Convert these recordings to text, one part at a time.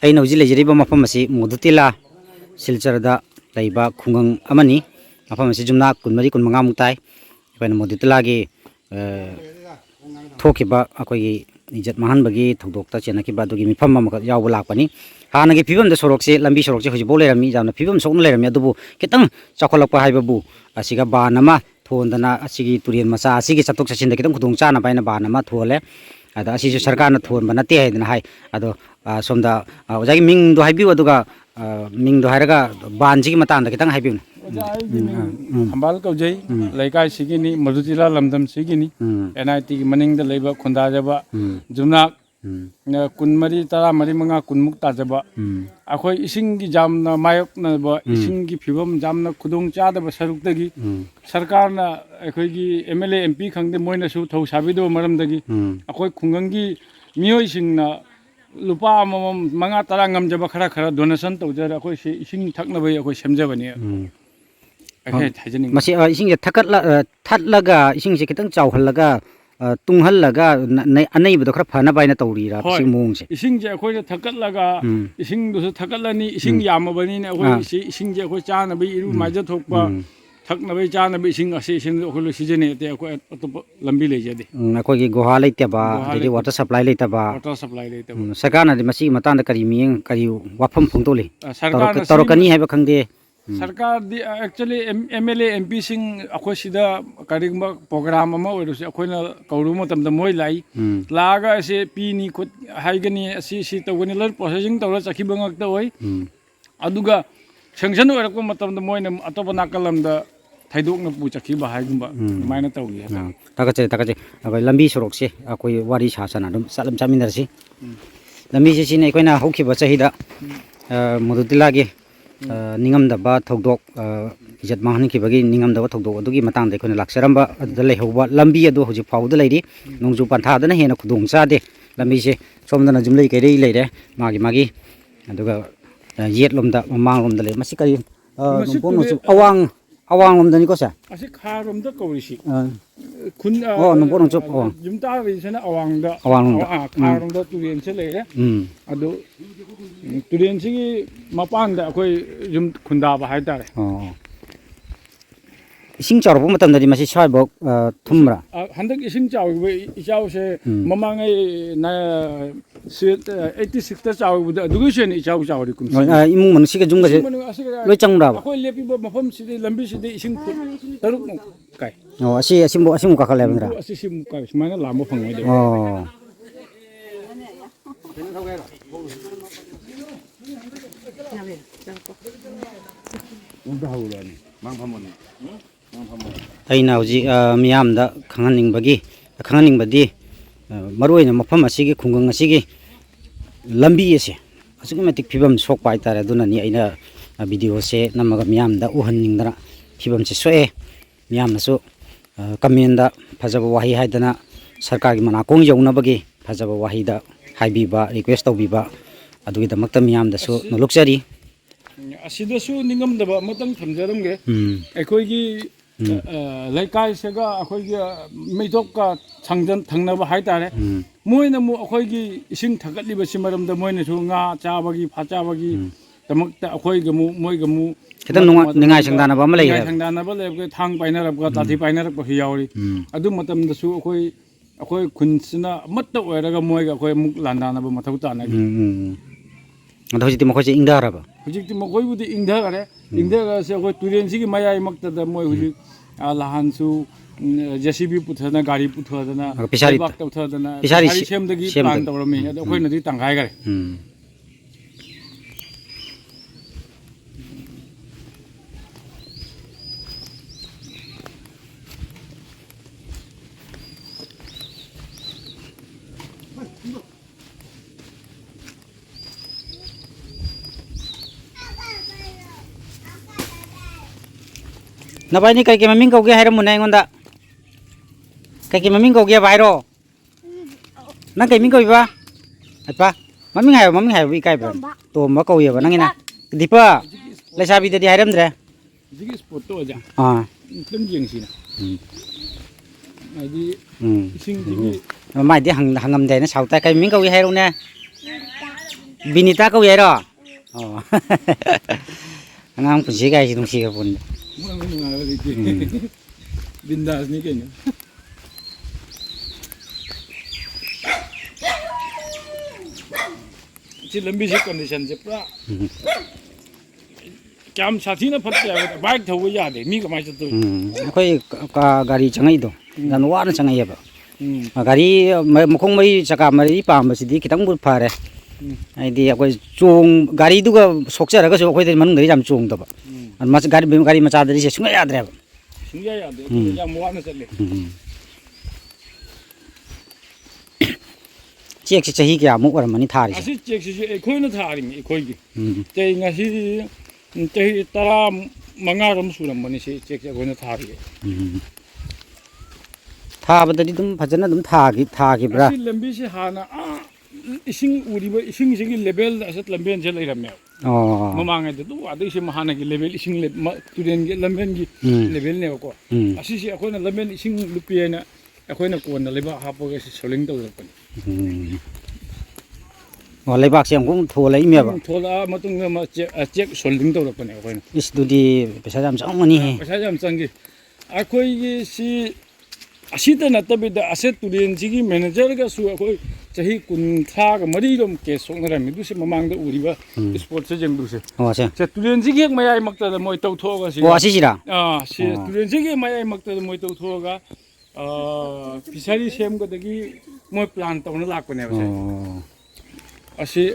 ꯑꯩꯅ ꯍꯧꯖꯤꯛ ꯂꯩꯖꯔꯤꯕ ꯃꯐꯝ ꯑꯁꯤ ꯃꯣꯗꯨꯇꯤꯂꯥ ꯁꯤꯜꯆꯔꯗ ꯂꯩꯕ ꯈꯨꯡꯒꯪ ꯑꯃꯅꯤ ꯃꯐꯝ ꯑꯁꯤ ꯌꯨꯝꯅꯥꯛ 24-25 ꯃꯨꯛ ꯇꯥꯏ ꯑꯩꯈꯣꯏꯅ ꯃꯣꯗꯨꯇꯤꯂꯥꯒꯤ ꯊꯣꯛꯈꯤꯕ ꯑꯩꯈꯣꯏꯒꯤ ꯏꯖꯠ ꯃꯥꯡꯍꯟꯕꯒꯤ ꯊꯧꯗꯣꯛꯇ ꯆꯦꯟꯅꯈꯤꯕ ꯑꯗꯨꯒꯤ ꯃꯤꯐꯝ ꯑꯃꯈꯛ ꯌꯥꯎꯕ ꯂꯥꯛꯄꯅꯤ ꯍꯥꯟꯅꯒꯤ ꯐꯤꯕꯝꯗ ꯁꯣꯔꯣꯛꯁꯦ ꯂꯝꯕꯤ ꯁꯣꯔꯣꯛꯁꯦ ꯍꯧꯖꯤꯛꯐꯥꯎ ꯂꯩꯔꯝꯃꯤ ꯌꯥꯝꯅ ꯐꯤꯕꯝ ꯁꯣꯛꯅ ꯂꯩꯔꯝꯃꯤ ꯑꯗꯨꯕꯨ ꯈꯤꯇꯪ ꯆꯥꯎꯈꯠꯂꯛꯄ ꯍꯥꯏꯕꯕꯨ ꯑꯁꯤꯒ ꯕꯥꯟ ꯑꯃ ꯊꯣꯟꯗꯅ ꯑꯁꯤꯒꯤ ꯇꯨꯔꯦꯟ ꯃꯆꯥ ꯑꯁꯤꯒꯤ ꯆꯠꯊꯣꯛ ꯆꯠꯁꯤꯟꯗ ꯈꯤꯇꯪ ꯈꯨꯗꯣꯡ ꯆꯥꯅꯕ ꯍꯥꯏꯅ ꯕꯥꯟ ꯑꯃ ꯊꯣꯜꯂꯦ ꯑꯗ ꯑꯁꯤꯁꯨ ꯁꯔꯀꯥꯔꯅ ꯊꯣꯟꯕ ꯅꯠꯇꯦ ꯍꯥꯏꯗꯅ ꯍꯥꯏ ꯑꯗꯣ ꯁꯣꯝꯗ ꯑꯣꯖꯥꯒꯤ ꯃꯤꯡꯗꯣ ꯍꯥꯏꯕꯤꯌꯨ ꯑꯗꯨꯒ ꯃꯤꯡꯗꯣ ꯍꯥꯏꯔꯒ ꯕꯥꯟꯁꯤꯒꯤ ꯃꯇꯥꯡꯗ ꯈꯤꯇꯪ ꯍꯥꯏꯕꯤꯌꯨ ꯑꯣꯖꯥ ꯑꯩꯒꯤ ꯃꯤꯡ ꯈꯝꯕꯥꯜ ꯀꯧꯖꯩ ꯂꯩꯀꯥꯏꯁꯤꯒꯤꯅꯤ ꯃꯣꯗꯨꯇꯤꯂꯥ ꯂꯝꯗꯝꯁꯤꯒꯤꯅꯤ NITꯒꯤ ꯃꯅꯤꯡꯗ ꯂꯩꯕ ꯈꯨꯟꯗꯥꯖꯕ ꯌꯨꯝꯅꯥꯛ 23-25-30ꯃꯨꯛ ꯇꯥꯖꯕ ꯑꯩꯈꯣꯏ ꯏꯁꯤꯡꯒꯤ ꯌꯥꯝꯅ ꯃꯥꯌꯣꯛꯅꯕ ꯏꯁꯤꯡꯒꯤ ꯐꯤꯕꯝ ꯌꯥꯝꯅ ꯈꯨꯗꯣꯡ ꯆꯥꯗꯕ ꯁꯔꯨꯛꯇꯒꯤ ꯁꯔꯀꯥꯔꯅ ꯑꯩꯈꯣꯏꯒꯤ MLA MP ꯈꯪꯗꯦ ꯃꯣꯏꯅꯁꯨ ꯊꯧꯁꯥꯕꯤꯗꯕ ꯃꯔꯝꯗꯒꯤ ꯑꯩꯈꯣꯏ ꯈꯨꯡꯒꯪꯒꯤ ꯃꯤꯑꯣꯏꯁꯤꯡꯅ ꯂꯨꯄꯥ ꯑꯃꯃꯝ 5-10 ꯉꯝꯖꯕ ꯈꯔ ꯗꯣꯅꯦꯁꯟ ꯇꯧꯖꯔ ꯑꯩꯈꯣꯏꯁꯤ ꯏꯁꯤꯡ ꯊꯛꯅꯕꯒꯤ ꯑꯩꯈꯣꯏ ꯁꯦꯝꯖꯕꯅꯤ ꯑꯩꯈꯣꯏ ꯍꯥꯏꯖꯅꯤꯡꯉꯤ ꯃꯁꯤ ꯏꯁꯤꯡꯁꯦ ꯊꯠꯂꯒ ꯏꯁꯤꯡꯁꯦ ꯈꯤꯇꯪ ꯆꯥꯎꯍꯜꯂꯒ ꯇꯨꯡꯍꯜꯂꯒ ꯑꯅꯩꯕꯗꯣ ꯈꯔ ꯐꯅꯕ ꯍꯥꯏꯅ ꯇꯧꯔꯤꯔ ꯁꯤ ꯃꯑꯣꯡꯁꯦ ꯏꯁꯤꯡꯁꯦ ꯑꯩꯈꯣꯏꯅ ꯊꯛꯀꯠꯂꯒ ꯏꯁꯤꯡꯗꯨꯁꯨ ꯊꯛꯀꯠꯂꯅꯤ ꯏꯁꯤꯡ ꯌꯥꯝꯃꯕꯅꯤꯅ ꯑꯩꯈꯣꯏ ꯏꯁꯤꯡꯁꯦ ꯑꯩꯈꯣꯏ ꯆꯥꯅꯕ ꯏꯔꯨ ꯃꯥꯏꯖꯊꯣꯛꯄ ꯊꯛꯅꯕꯩ ꯆꯥꯅꯕ ꯏꯁꯤꯡ ꯏꯁꯤꯡꯗꯨ ꯑꯩꯈꯣꯏ ꯂꯣꯏ ꯁꯤꯖꯤꯟꯅꯩ ꯑꯇꯩ ꯑꯩꯈꯣꯏ ꯑꯇꯣꯞꯄ ꯂꯝꯕꯤ ꯂꯩꯖꯗꯦ ꯑꯩꯈꯣꯏꯒꯤ ꯒꯨꯍꯥ ꯂꯩꯇꯕ ꯑꯗꯩꯗꯤ ꯋꯥꯇꯔ ꯁꯄ꯭ꯂꯥꯏ ꯂꯩꯇꯕ ꯁꯔꯀꯥꯔꯅꯗꯤ ꯃꯁꯤꯒꯤ ꯃꯇꯥꯡꯗ ꯀꯔꯤ ꯋꯥꯐꯝ ꯐꯣꯡꯗꯣꯛꯂꯤ ꯇꯧꯔꯛꯀꯅꯤ ꯍꯥꯏꯕ ꯈꯪꯗꯦ ꯁꯔꯀꯥꯔꯗꯤ ꯑꯦꯛꯆꯨꯑꯦꯂꯤ MLA MPꯁꯤꯡ ꯑꯩꯈꯣꯏ ꯁꯤꯗ ꯀꯔꯤꯒꯨꯝꯕ ꯄ꯭ꯔꯣꯒ꯭ꯔꯥꯝ ꯑꯃ ꯑꯣꯏꯔꯁꯨ ꯑꯩꯈꯣꯏꯅ ꯀꯧꯔꯨꯕ ꯃꯇꯝꯗ ꯃꯣꯏ ꯂꯥꯛꯏ ꯂꯥꯛꯑꯒ ꯑꯁꯤ ꯄꯤꯅꯤ ꯍꯥꯏꯒꯅꯤ ꯑꯁꯤ ꯇꯧꯒꯅꯤ ꯂꯣꯏ ꯄ꯭ꯔꯣꯁꯦꯁꯤꯡ ꯇꯧꯔ ꯆꯠꯈꯤꯕ ꯉꯥꯛꯇ ꯑꯣꯏ ꯑꯗꯨꯒ ꯁꯦꯡꯁꯟ ꯑꯣꯏꯔꯛꯄ ꯃꯇꯝꯗ ꯃꯣꯏꯅ ꯑꯇꯣꯞꯄ ꯅꯥꯀꯜ ꯂꯝꯗ ꯊꯩꯗꯣꯛꯅ ꯄꯨ ꯆꯠꯈꯤꯕ ꯍꯥꯏꯒꯨꯝꯕ ꯑꯗꯨꯃꯥꯏꯅ ꯇꯧꯏ ꯊꯥꯒꯠꯆꯩ ꯑꯩꯈꯣꯏ ꯂꯝꯕꯤ ꯁꯣꯔꯣꯛꯁꯦ ꯑꯩꯈꯣꯏ ꯋꯥꯔꯤ ꯁꯥꯅ ꯑꯗꯨꯝ ꯆꯠꯃꯤꯟꯅꯔꯁꯤ ꯂꯝꯕꯤꯁꯦ ꯁꯤꯅ ꯑꯩꯈꯣꯏꯅ ꯍꯧꯈꯤꯕ ꯆꯍꯤꯗ ꯃꯣꯗꯨꯇꯤꯂꯥꯒꯤ ꯅꯤꯡꯉꯝꯗꯕ ꯊꯧꯗꯣꯛ ꯏꯖꯠ ꯃꯥꯡꯍꯟꯈꯤꯕꯒꯤ ꯅꯤꯡꯉꯝꯗꯕ ꯊꯧꯗꯣꯛ ꯑꯗꯨꯒꯤ ꯃꯇꯥꯡꯗ ꯑꯩꯈꯣꯏꯅ ꯂꯥꯛꯆꯔꯝꯕ ꯑꯗꯨꯗ ꯂꯩꯍꯧꯕ ꯂꯝꯕꯤ ꯑꯗꯨ ꯍꯧꯖꯤꯛ ꯐꯥꯎꯕꯗ ꯂꯩꯔꯤ ꯅꯣꯡꯖꯨ ꯄꯟꯊꯥꯗꯅ ꯍꯦꯟꯅ ꯈꯨꯗꯣꯡ ꯆꯥꯗꯦ ꯂꯝꯕꯤꯁꯦ ꯁꯣꯝꯗꯅ ꯌꯨꯝꯂꯩ ꯀꯩꯔꯩ ꯂꯩꯔꯦ ꯃꯥꯒꯤ ꯑꯗꯨꯒ ꯌꯦꯠꯂꯣꯝꯗ ꯃꯃꯥꯡꯂꯣꯝꯗ ꯂꯩ ꯃꯁꯤ ꯀꯔꯤ ꯑꯋꯥꯡꯂꯣꯝꯗꯅꯤꯀꯣ ꯁꯦ ꯑꯁꯤ ꯈꯥꯔꯣꯝꯗ ꯀꯧꯔꯤꯁꯤ ꯈꯨꯟ ꯅꯣꯡꯄꯣꯛ ꯅꯣꯡꯆꯨꯞ ꯌꯨꯝꯇꯥꯔꯤꯁꯤꯅ ꯑꯋꯥꯡꯗ ꯑꯋꯥꯡꯂꯣꯝꯗ ꯈꯥꯔꯣꯝꯗ ꯇꯨꯔꯦꯟꯁꯦ ꯂꯩꯔꯦ ꯑꯗꯨ ꯇꯨꯔꯦꯟꯁꯤꯒꯤ ꯃꯄꯥꯟꯗ ꯑꯩꯈꯣꯏ ꯌꯨꯝ ꯈꯨꯟꯗꯥꯕ ꯍꯥꯏꯇꯥꯔꯦ ꯏꯁꯤꯡ ꯆꯥꯎꯔꯛꯄ ꯃꯇꯝꯗꯗꯤ ꯃꯁꯤ ꯁ꯭ꯋꯥꯏꯐꯥꯎ ꯊꯨꯝꯕ꯭ꯔꯥ ꯍꯟꯗꯛ ꯏꯁꯤꯡ ꯆꯥꯎꯈꯤꯕ ꯏꯆꯥꯎꯁꯦ ꯃꯃꯥꯡꯉꯩ 86ꯇ ꯆꯥꯎꯈꯤꯕꯗ ꯑꯗꯨꯒꯤꯁꯨ ꯍꯦꯟꯅ ꯏꯆꯥꯎ ꯆꯥꯎꯔꯤ ꯀꯨꯝꯁꯤ ꯏꯃꯨꯡ ꯃꯅꯨꯡꯁꯤꯒ ꯌꯨꯝꯒꯁꯦ ꯂꯣꯏ ꯆꯪꯕ꯭ꯔꯥꯕ ꯑꯩꯈꯣꯏ ꯂꯦꯞꯄꯤꯕ ꯃꯐꯝꯁꯤꯗꯤ ꯂꯝꯕꯤꯁꯤꯗꯤ ꯏꯁꯤꯡ ꯐꯨꯠ 6ꯃꯨꯛ ꯀꯥꯏ ꯑꯁꯤꯃꯨꯛ ꯀꯥꯈꯠꯂꯦꯕ ꯑꯁꯤꯃꯨꯛ ꯀꯥꯏ ꯁꯨꯃꯥꯏꯅ ꯂꯥꯝꯕ ꯐꯪꯉꯣꯏꯗꯕ ꯑꯩꯅ ꯍꯧꯖꯤꯛ ꯃꯤꯌꯥꯝꯗ ꯈꯪꯍꯟꯅꯤꯡꯕꯗꯤ ꯃꯔꯨꯑꯣꯏꯅ ꯃꯐꯝ ꯑꯁꯤꯒꯤ ꯈꯨꯡꯒꯪ ꯑꯁꯤꯒꯤ ꯂꯝꯕꯤ ꯑꯁꯦ ꯑꯁꯨꯛꯀꯤ ꯃꯇꯤꯛ ꯐꯤꯕꯝ ꯁꯣꯛꯄ ꯍꯥꯏꯇꯥꯔꯦ ꯑꯗꯨꯅꯅꯤ ꯑꯩꯅ ꯚꯤꯗꯤꯑꯣꯁꯦ ꯅꯝꯃꯒ ꯃꯤꯌꯥꯝꯗ ꯎꯍꯟꯅꯤꯡꯗꯅ ꯐꯤꯕꯝꯁꯦ ꯁꯣꯛꯑꯦ ꯃꯤꯌꯥꯝꯅꯁꯨ ꯀꯃꯦꯟꯗ ꯐꯖꯕ ꯋꯥꯍꯩ ꯍꯥꯏꯗꯅ ꯁꯔꯀꯥꯔꯒꯤ ꯃꯅꯥꯀꯣꯡ ꯌꯧꯅꯕꯒꯤ ꯐꯖꯕ ꯋꯥꯍꯩꯗ ꯍꯥꯏꯕꯤꯕ ꯔꯤꯀ꯭ꯋꯦꯁ ꯇꯧꯕꯤꯕ ꯑꯗꯨꯒꯤꯗꯃꯛꯇ ꯃꯤꯌꯥꯝꯗꯁꯨ ꯅꯣꯛꯆꯔꯤ ꯑꯁꯤꯗꯁꯨ ꯅꯤꯡꯉꯝꯗꯕ ꯑꯃꯇꯪ ꯊꯝꯖꯔꯝꯒꯦ ꯑꯩꯈꯣꯏꯒꯤ ꯂꯩꯀꯥꯏꯁꯤꯒ ꯑꯩꯈꯣꯏꯒꯤ ꯃꯩꯇꯣꯞꯀ ꯊꯪꯅꯕ ꯍꯥꯏꯇꯥꯔꯦ ꯃꯣꯏꯅ ꯑꯃꯨꯛ ꯑꯩꯈꯣꯏꯒꯤ ꯏꯁꯤꯡ ꯊꯛꯒꯠꯂꯤꯕꯁꯤ ꯃꯔꯝꯗ ꯃꯣꯏꯅꯁꯨ ꯉꯥ ꯆꯥꯕꯒꯤ ꯐꯥ ꯆꯥꯕꯒꯤꯗꯃꯛꯇ ꯃꯣꯏꯒꯃꯨꯛ ꯈꯤꯇꯪ ꯅꯤꯡꯉꯥꯏ ꯁꯪꯗꯥꯅꯕ ꯑꯃ ꯂꯩꯔꯦ ꯁꯪꯗꯥꯅꯕ ꯂꯩꯕ ꯊꯥꯡ ꯄꯥꯏꯅꯔꯛꯄ ꯇꯥꯊꯤ ꯄꯥꯏꯅꯔꯛꯄꯁꯨ ꯌꯥꯎꯔꯤ ꯑꯗꯨ ꯃꯇꯝꯗꯁꯨ ꯑꯩꯈꯣই ꯈꯨꯟꯁꯤꯅ ꯑꯃꯠꯇ ꯑꯣꯏꯔꯒ ꯃꯣꯏꯒ ꯑꯩꯈꯣꯏ ꯑꯃꯨꯛ ꯂꯥꯟꯗꯥꯅꯕ ꯃꯊꯧ ꯇꯥꯅꯔꯤ ꯑꯗꯣ ꯍꯧꯖꯤꯛꯇꯤ ꯃꯈꯣꯏꯁꯦ ꯏꯪꯊꯔꯕ ꯍꯧꯖꯤꯛꯇꯤ ꯃꯈꯣꯏꯕꯨꯗꯤ ꯏꯪꯊꯈꯔꯦ ꯏꯪꯊꯈꯔꯁꯦ ꯑꯩꯈꯣꯏ ꯇꯨꯔꯦꯟꯁꯤꯒꯤ ꯃꯌꯥꯏꯃꯛꯇꯗ ꯃꯣꯏ ꯍꯧꯖꯤꯛ ꯂꯍꯥꯟꯁꯨ JCB ꯄꯨꯊꯗꯅ ꯒꯥꯔꯤ ꯄꯨꯊꯗꯅ ꯂꯩꯕꯥꯛ ꯇꯧꯊꯗꯅ ꯄꯤꯁꯥꯔꯤ ꯁꯦꯝꯗꯒꯤ ꯄ꯭ꯂꯥꯟ ꯇꯧꯔꯝꯃꯤ ꯑꯗꯣ ꯑꯩꯈꯣꯏꯅꯗꯤ ꯇꯪꯈꯥꯏꯈꯔꯦ Nabai ni kay maming kau gaya hiram muna ingon da. Kay maming kau gaya bayro. Nang kay ming kau iba. Apa? Maming hayo ikai ba. To ma kau ya ba nang ina. Dipa. Lesabi tadi hiram dre. Jigi foto aja. Tum jeng sina. Adi sing jigi. Mai dia hangam dai na sauta kay ming kau gaya hiram na. Binita kau ya ro. Oh. Angang punsi guys nung siga pun. Bindas ni kayaknya. Si lambi si condition si pra. Kam sathi na phat ya bike thau ya de mi kamai chatu. Koi ka gari changai do. Dan wa na changai ya ba. Gari mukong mai chaka mari pam ba sidi kitang bu phare. Ai di akoi chung gari du ga sokcha ra ga so koi de manung dei jam chung da ba. An mas gari macha dari se sunga ya dre ba. Sunga ya de ya mo na chale. Chek si chahi kya mu war mani thari. Asi chek si khoi na thari mi khoi gi. Chei nga si chei tara manga ram suram mani si chek khoi na thari. Tha ba dadi dum phajana dum tha gi bra. Asi lambi si hana ising uriba ising sigi level asat lamben je lai ramme. Oh. Mamanga de tu adu si mahana gi level ising student gi lamben gi level ne ko. Asi si khoi na lamben ising lupi na khoi na ko na leba hapo ga si soling to pan. Oh leibak siam cũng thua lấy mía ba. Thola matung ma check solding to pan khoi na. Is du di pesa jam sang mani he. Pesa jam sang gi. Akhoi gi si asita na tabi da asset student gi manager ga su akhoi chahi kun tha ga mari rom ke sok na ram du se mamang da uri ba sport se jeng du se. Oh se. Student gi mayai makta da moi tau tho ga si. Oh asi sira. Si student gi mayai makta da moi tau tho ga fishery sem ga dagi moi plan to na lak ne ba se. Asi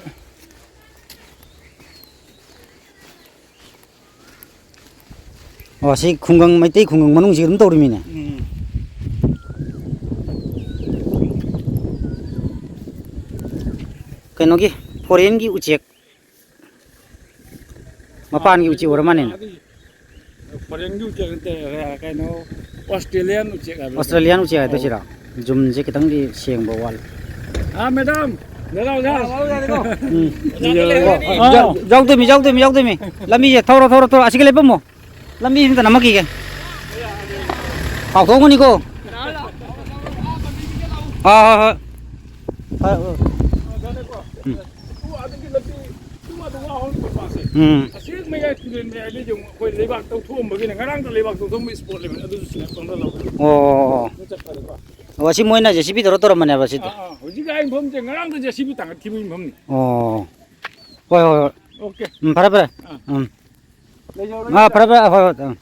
Oh si khunggang mai tei khunggang manung si dum to ri mi ne. Kaino gi foreign gi uchek. Mapan gi uchi ora mane. foreign gi uchek te kaino Australian uchek ga. Australian uchek to sira. Zum je kitang di sieng ba wal. Madam Hello, jauh tu mi. Lami je thoro asik lepas mo. Lami minta nama kiki. Kau tahu ni ko? Asik mega student me ali jong koi lebak tau thum begini ngarang tu lebak tau thum sport level adu snap tong lo. Oh. Wasi moi na JCB toro mana ba situ. Hoji ga ing phom je ngarang tu JCB tang thi mi phom ni. Oh. Hoi. Okay. Para. Para. Hoi.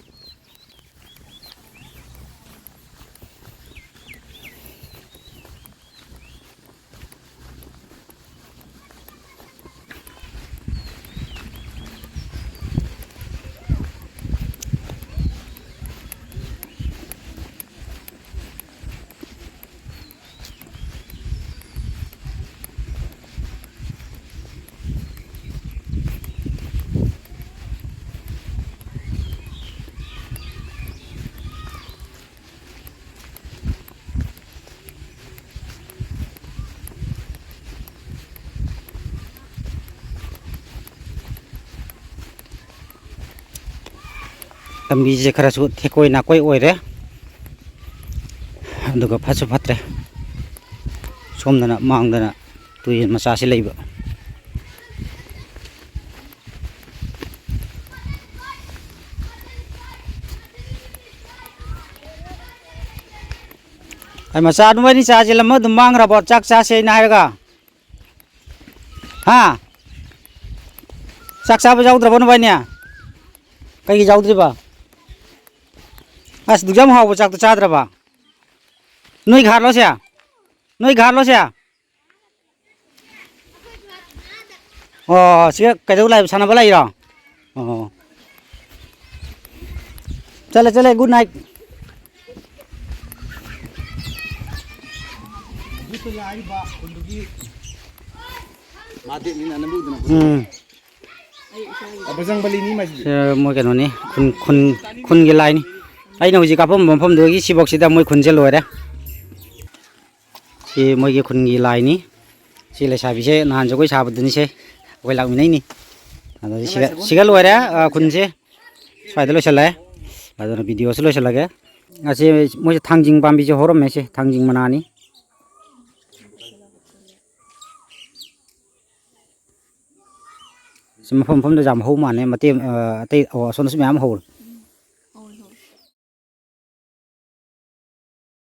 Tambi je khara su thekoi na koi oi re aduga phasu phatre somdana mangdana tuin macha si leiba ai macha nu ni cha je lam du mang ra bo chak cha se na ga ha chak sa ba jau dra bon ba nya kai gi jau dri ba as du jam hawo chak to chadra ba noi ghar lo sia oh sia kai dau lai sana ba lai ro oh chale good night gitu lai ba kundugi mate ni na nabu duna abajang bali ni mai mo kano ni khun gi lai ni ai no ji ka phom de gi sibok sida moi khun je loi ra si moi gi khun gi lai ni si le sa bi se nan jo koi sa bu ni se koi lag mi nei ni ado siga loi ra khun se sai de lo sa la ado video se lo sa la ga ase moi thangjing pam bi je horom me se thangjing mana ni ꯁꯤ ꯃꯐꯝ ꯃꯐꯝꯗ ꯌꯥꯝ ꯍꯧ ꯃꯥꯜꯂꯦ ꯃꯇꯦꯛ ꯑꯇꯩ ꯑꯁꯣꯝꯗꯁꯨ ꯃꯌꯥꯝ ꯍꯧꯔꯦ